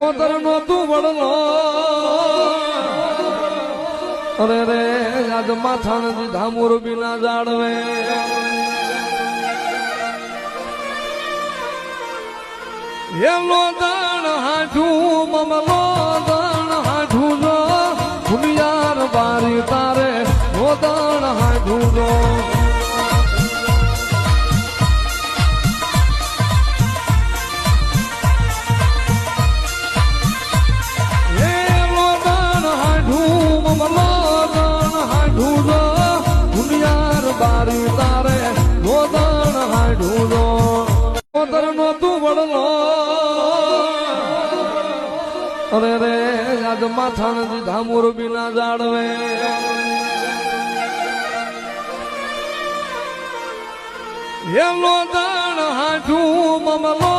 નો તું વડલો અરે રે આજ માથાણ દીધા મોરબી ના જાળવે એલો દાણ હાઠું મમલો દાણ હાઠું જો ભૂમિયાર બારી તારે નો દાણ હાઠું જો બારી તારે ગોદાણ હાઢું ગોદર નો તું વડલો અરે રે આજ માથાણ દીધા મોરબી ના જાળવે એલો દાણ હાઢું મમલો